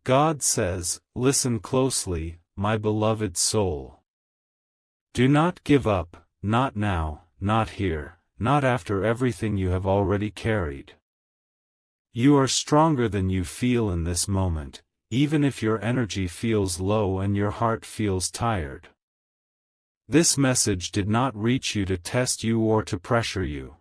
God says, "Listen closely, my beloved soul. Do not give up, not now, not here, not after everything you have already carried. You are stronger than you feel in this moment, even if your energy feels low and your heart feels tired." This message did not reach you to test you or to pressure you.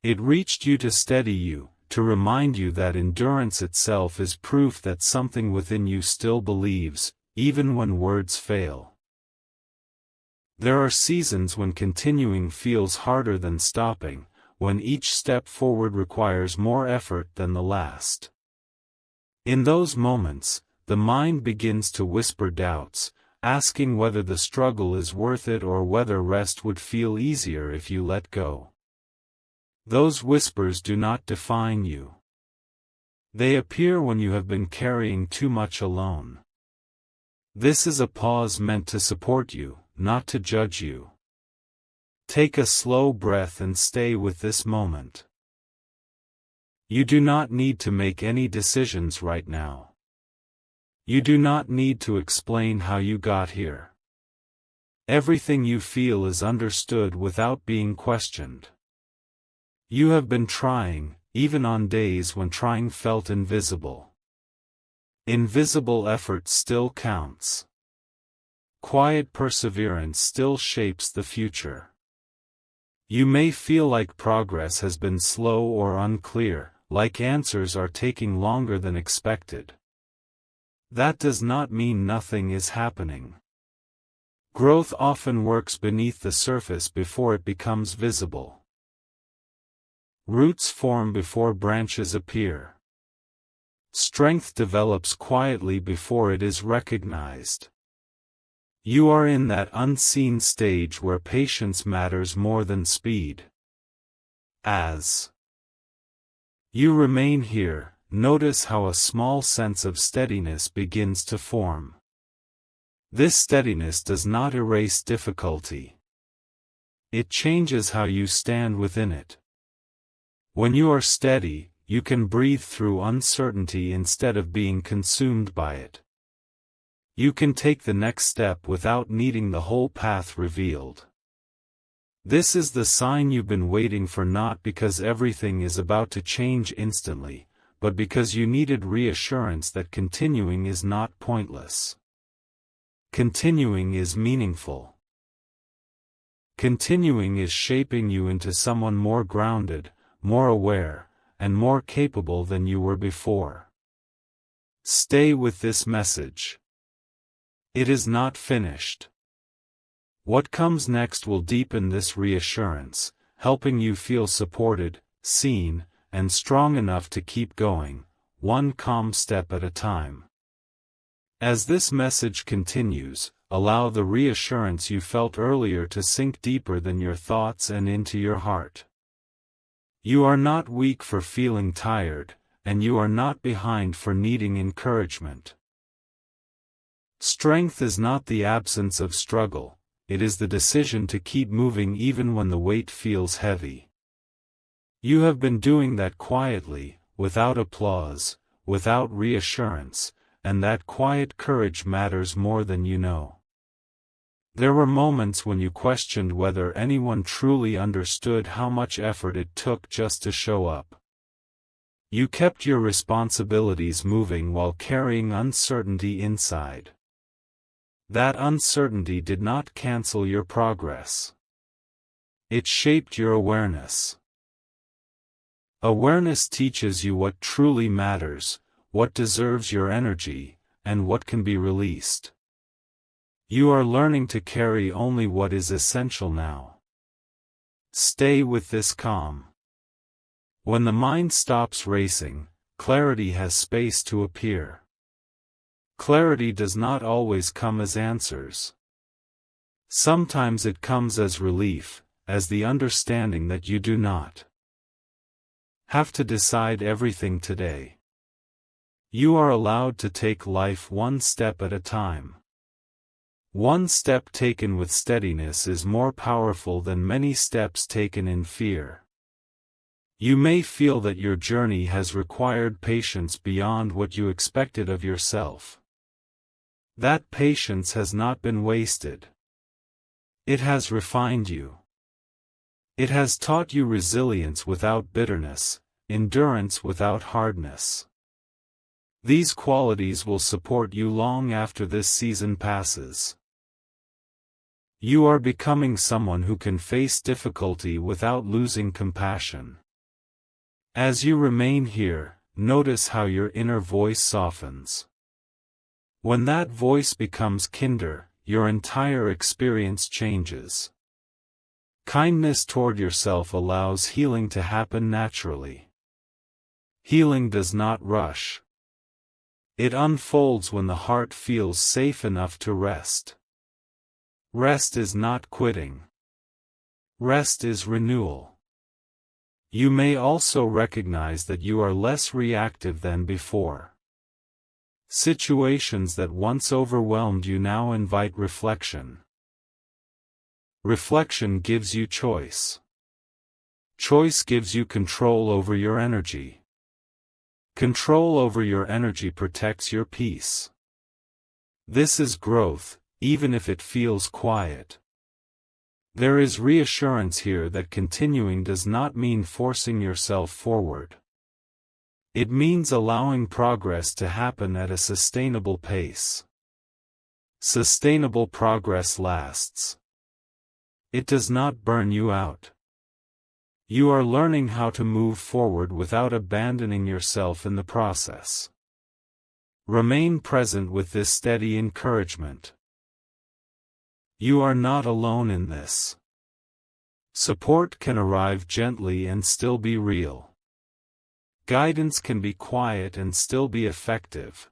It reached you to steady you, to remind you that endurance itself is proof that something within you still believes, even when words fail. There are seasons when continuing feels harder than stopping, when each step forward requires more effort than the last. In those moments, the mind begins to whisper doubts, asking whether the struggle is worth it or whether rest would feel easier if you let go. Those whispers do not define you. They appear when you have been carrying too much alone. This is a pause meant to support you, not to judge you. Take a slow breath and stay with this moment. You do not need to make any decisions right now. You do not need to explain how you got here. Everything you feel is understood without being questioned. You have been trying, even on days when trying felt invisible. Invisible effort still counts. Quiet perseverance still shapes the future. You may feel like progress has been slow or unclear, like answers are taking longer than expected. That does not mean nothing is happening. Growth often works beneath the surface before it becomes visible. Roots form before branches appear. Strength develops quietly before it is recognized. You are in that unseen stage where patience matters more than speed. As you remain here, notice how a small sense of steadiness begins to form. This steadiness does not erase difficulty. It changes how you stand within it. When you are steady, you can breathe through uncertainty instead of being consumed by it. You can take the next step without needing the whole path revealed. This is the sign you've been waiting for, not because everything is about to change instantly, but because you needed reassurance that continuing is not pointless. Continuing is meaningful. Continuing is shaping you into someone more grounded, more aware, and more capable than you were before. Stay with this message. It is not finished. What comes next will deepen this reassurance, helping you feel supported, seen, and strong enough to keep going, one calm step at a time. As this message continues, allow the reassurance you felt earlier to sink deeper than your thoughts and into your heart. You are not weak for feeling tired, and you are not behind for needing encouragement. Strength is not the absence of struggle, it is the decision to keep moving even when the weight feels heavy. You have been doing that quietly, without applause, without reassurance, and that quiet courage matters more than you know. There were moments when you questioned whether anyone truly understood how much effort it took just to show up. You kept your responsibilities moving while carrying uncertainty inside. That uncertainty did not cancel your progress. It shaped your awareness. Awareness teaches you what truly matters, what deserves your energy, and what can be released. You are learning to carry only what is essential now. Stay with this calm. When the mind stops racing, clarity has space to appear. Clarity does not always come as answers. Sometimes it comes as relief, as the understanding that you do not have to decide everything today. You are allowed to take life one step at a time. One step taken with steadiness is more powerful than many steps taken in fear. You may feel that your journey has required patience beyond what you expected of yourself. That patience has not been wasted. It has refined you. It has taught you resilience without bitterness, endurance without hardness. These qualities will support you long after this season passes. You are becoming someone who can face difficulty without losing compassion. As you remain here, notice how your inner voice softens. When that voice becomes kinder, your entire experience changes. Kindness toward yourself allows healing to happen naturally. Healing does not rush. It unfolds when the heart feels safe enough to rest. Rest is not quitting. Rest is renewal. You may also recognize that you are less reactive than before. Situations that once overwhelmed you now invite reflection. Reflection gives you choice. Choice gives you control over your energy. Control over your energy protects your peace. This is growth, even if it feels quiet. There is reassurance here that continuing does not mean forcing yourself forward. It means allowing progress to happen at a sustainable pace. Sustainable progress lasts. It does not burn you out. You are learning how to move forward without abandoning yourself in the process. Remain present with this steady encouragement. You are not alone in this. Support can arrive gently and still be real. Guidance can be quiet and still be effective.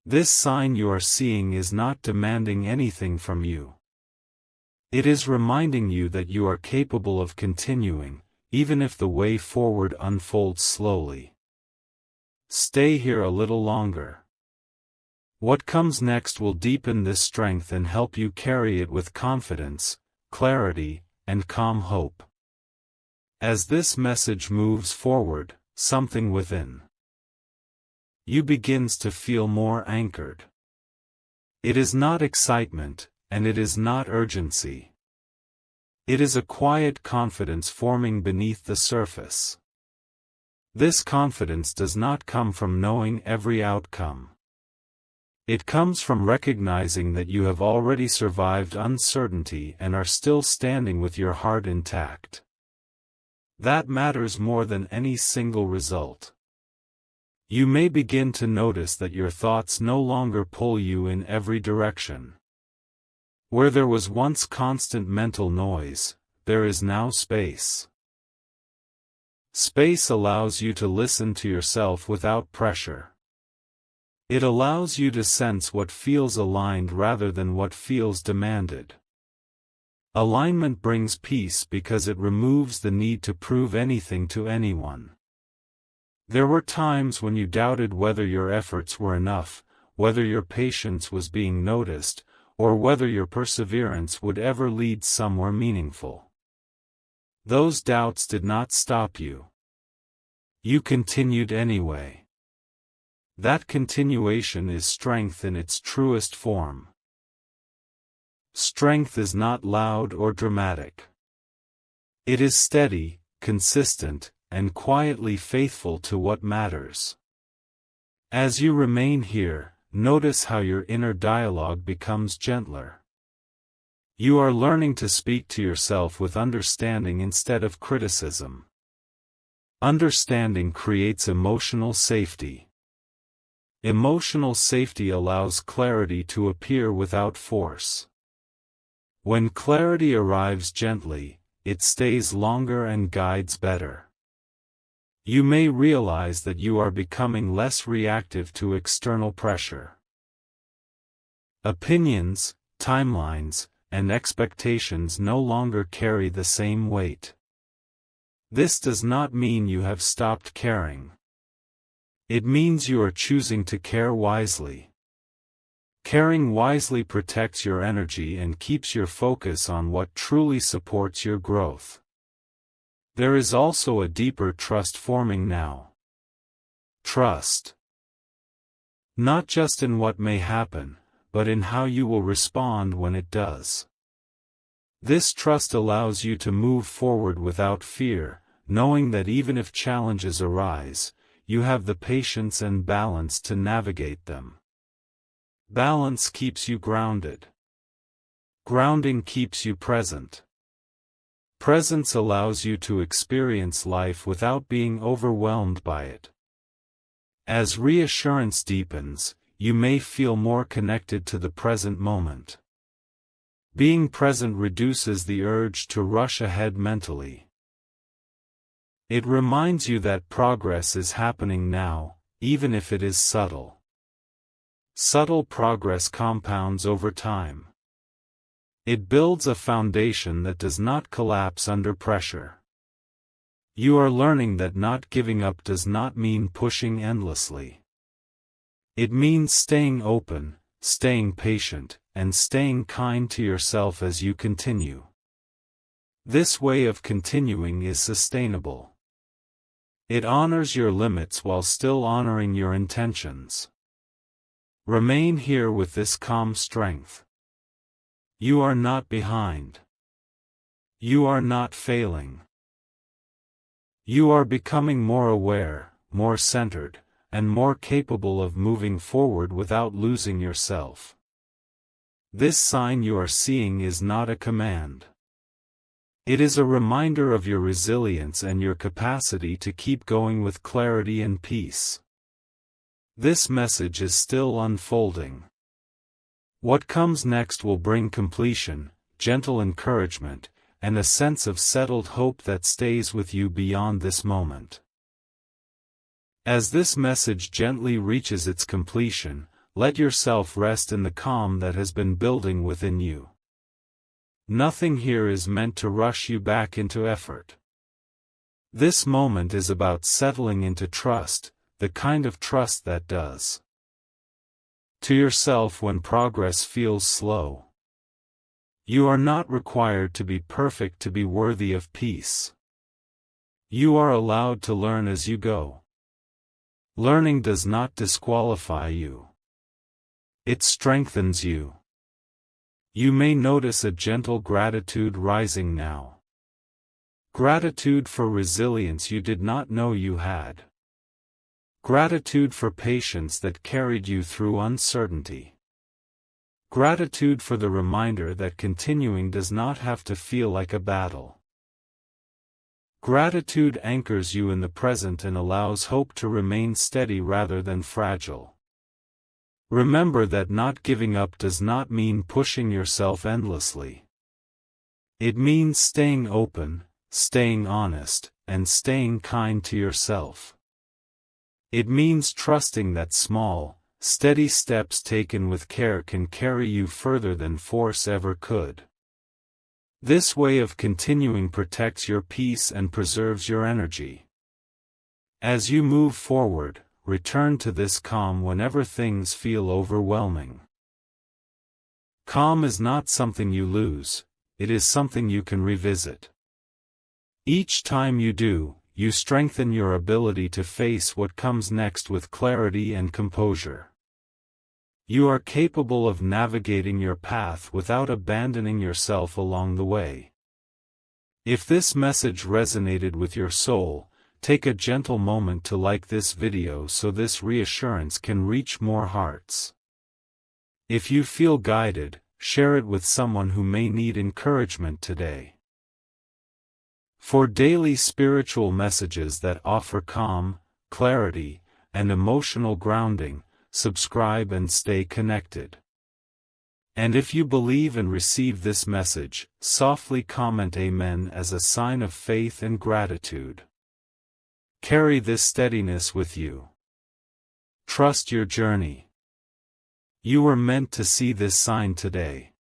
This sign you are seeing is not demanding anything from you. It is reminding you that you are capable of continuing, even if the way forward unfolds slowly. Stay here a little longer. What comes next will deepen this strength and help you carry it with confidence, clarity, and calm hope. As this message moves forward, something within you begins to feel more anchored. It is not excitement, and it is not urgency. It is a quiet confidence forming beneath the surface. This confidence does not come from knowing every outcome. It comes from recognizing that you have already survived uncertainty and are still standing with your heart intact. That matters more than any single result. You may begin to notice that your thoughts no longer pull you in every direction. Where there was once constant mental noise, there is now space. Space allows you to listen to yourself without pressure. It allows you to sense what feels aligned rather than what feels demanded. Alignment brings peace because it removes the need to prove anything to anyone. There were times when you doubted whether your efforts were enough, whether your patience was being noticed, or whether your perseverance would ever lead somewhere meaningful. Those doubts did not stop you. You continued anyway. That continuation is strength in its truest form. Strength is not loud or dramatic. It is steady, consistent, and quietly faithful to what matters. As you remain here, notice how your inner dialogue becomes gentler. You are learning to speak to yourself with understanding instead of criticism. Understanding creates emotional safety. Emotional safety allows clarity to appear without force. When clarity arrives gently, it stays longer and guides better. You may realize that you are becoming less reactive to external pressure. Opinions, timelines, and expectations no longer carry the same weight. This does not mean you have stopped caring. It means you are choosing to care wisely. Caring wisely protects your energy and keeps your focus on what truly supports your growth. There is also a deeper trust forming now. Trust. Not just in what may happen, but in how you will respond when it does. This trust allows you to move forward without fear, knowing that even if challenges arise, you have the patience and balance to navigate them. Balance keeps you grounded. Grounding keeps you present. Presence allows you to experience life without being overwhelmed by it. As reassurance deepens, you may feel more connected to the present moment. Being present reduces the urge to rush ahead mentally. It reminds you that progress is happening now, even if it is subtle. Subtle progress compounds over time. It builds a foundation that does not collapse under pressure. You are learning that not giving up does not mean pushing endlessly. It means staying open, staying patient, and staying kind to yourself as you continue. This way of continuing is sustainable. It honors your limits while still honoring your intentions. Remain here with this calm strength. You are not behind. You are not failing. You are becoming more aware, more centered, and more capable of moving forward without losing yourself. This sign you are seeing is not a command. It is a reminder of your resilience and your capacity to keep going with clarity and peace. This message is still unfolding. What comes next will bring completion, gentle encouragement, and a sense of settled hope that stays with you beyond this moment. As this message gently reaches its completion, let yourself rest in the calm that has been building within you. Nothing here is meant to rush you back into effort. This moment is about settling into trust, the kind of trust that does. To yourself when progress feels slow. You are not required to be perfect to be worthy of peace. You are allowed to learn as you go. Learning does not disqualify you. It strengthens you. You may notice a gentle gratitude rising now. Gratitude for resilience you did not know you had. Gratitude for patience that carried you through uncertainty. Gratitude for the reminder that continuing does not have to feel like a battle. Gratitude anchors you in the present and allows hope to remain steady rather than fragile. Remember that not giving up does not mean pushing yourself endlessly. It means staying open, staying honest, and staying kind to yourself. It means trusting that small, steady steps taken with care can carry you further than force ever could. This way of continuing protects your peace and preserves your energy. As you move forward, return to this calm whenever things feel overwhelming. Calm is not something you lose, it is something you can revisit. Each time you do, you strengthen your ability to face what comes next with clarity and composure. You are capable of navigating your path without abandoning yourself along the way. If this message resonated with your soul, take a gentle moment to like this video so this reassurance can reach more hearts. If you feel guided, share it with someone who may need encouragement today. For daily spiritual messages that offer calm, clarity, and emotional grounding, subscribe and stay connected. And if you believe and receive this message, softly comment Amen as a sign of faith and gratitude. Carry this steadiness with you. Trust your journey. You were meant to see this sign today.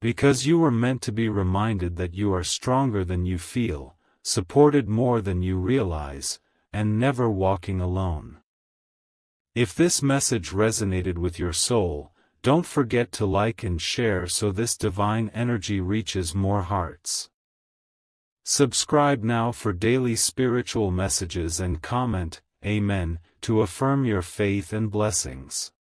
Because you were meant to be reminded that you are stronger than you feel, supported more than you realize, and never walking alone. If this message resonated with your soul, don't forget to like and share so this divine energy reaches more hearts. Subscribe now for daily spiritual messages and comment, Amen, to affirm your faith and blessings.